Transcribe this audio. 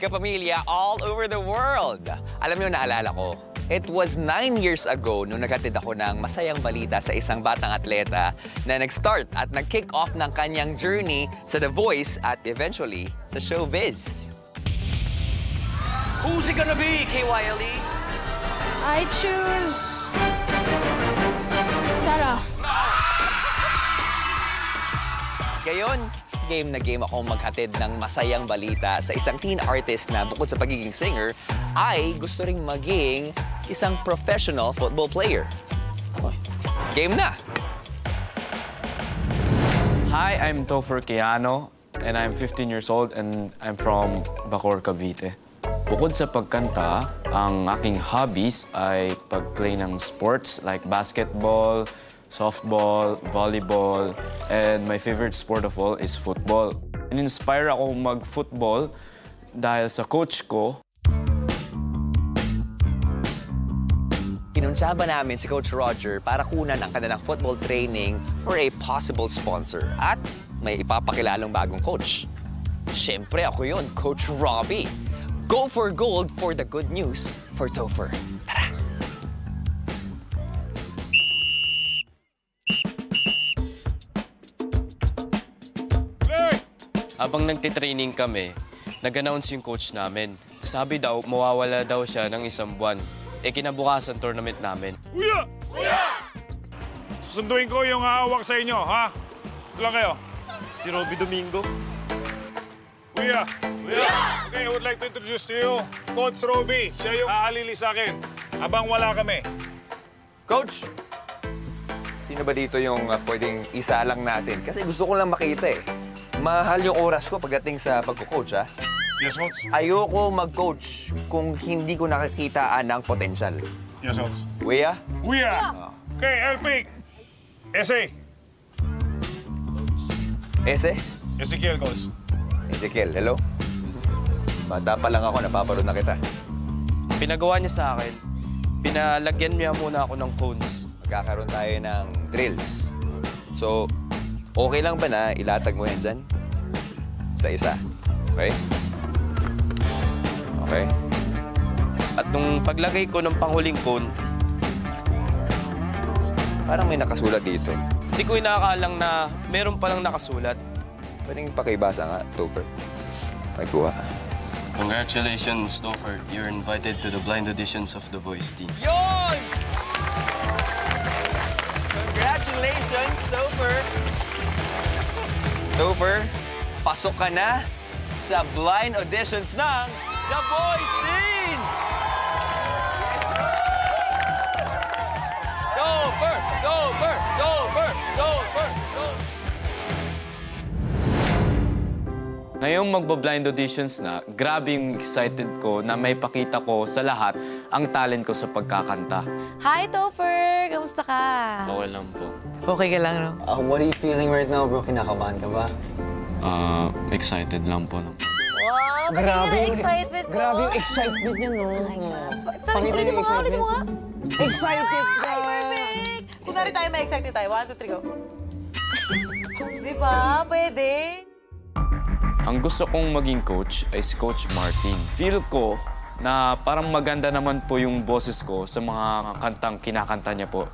kapamilya all over the world. Alam niyo, naalala ko, it was 9 years ago nung naghatid ako ng masayang balita sa isang batang atleta na nag-start at nag-kick off ng kanyang journey sa The Voice at eventually sa showbiz. Who's it gonna be, KYLE? I choose... Sarah. Ngayon, game na game akong maghatid ng masayang balita sa isang teen artist na bukod sa pagiging singer, ay gusto ring maging isang professional football player. Game na! Hi, I'm Topher Quijano, and I'm 15 years old, and I'm from Bacoor, Cavite. Bukod sa pagkanta, ang aking hobbies ay pag-play ng sports like basketball, softball, volleyball, and my favorite sport of all is football. In-inspire ako mag-football dahil sa coach ko. Kinuntsaba namin si Coach Roger para kunan ang kanilang football training for a possible sponsor. At may ipapakilalang bagong coach. Siyempre ako yun, Coach Robbie. Go for gold for the good news for Topher. Tara! Habang nagtitraining kami, nag-announce yung coach namin. Sabi daw, mawawala daw siya ng 1 buwan. Kinabukasan tournament namin. Kuya! Kuya! Susunduin ko yung hawak sa inyo, ha? Ilan kayo? Si Robby Domingo. Kuya! Kuya! Okay, I would like to introduce to you, Coach Robby. Siya yung hahalili sa akin habang wala kami. Coach! Sino ba dito yung pwedeng isa lang natin? Kasi gusto ko lang makita eh. Mahal yung oras ko pagdating sa pagko-coach, ha? Yes, Coach. Ayoko mag-coach kung hindi ko nakikitaan ng potensyal. Yes, Coach. Kuya? Kuya! Okay, Elpic. Ese. Ese? Ezekiel, Coach. Ezekiel, hello? Bata pa lang ako, napaparod na kita. Pinagawa niya sa akin, pinalagyan niya muna ako ng phones. Magkakaroon tayo ng drills. So, okay lang ba na ilatag mo yan dyan? Sa isa. Okay? Okay? At nung paglagay ko ng panghuling cone, Parang may nakasulat dito. hindi ko inakalang na meron palang nakasulat. Pwedeng pakibasa nga, Topher. Pagkuha. Congratulations, Topher. You're invited to the blind auditions of The Voice team. Yon! Congratulations, Topher! Topher, pasok ka na sa blind auditions ng The Voice Teens! Topher! Topher! Topher! Topher! Ngayong magba-blind auditions na, grabe yung excited ko na may pakita ko sa lahat ang talent ko sa pagkakanta. Hi, Topher! Kamusta ka? Okay lang po. Okay ka lang, no? What are you feeling right now, bro? Kinakabahan ka ba? Excited lang po. Wow, grabe yung excitement mo. Grabe yung excitement niya, no? Ulit mo nga. Excited ka! Perfect! Kunwari tayo, may excited tayo. 1, 2, 3, go. Di ba? Pwede. Ang gusto kong maging coach ay si Coach Martin. Feel ko na parang maganda naman po yung boses ko sa mga kantang kinakanta niya po.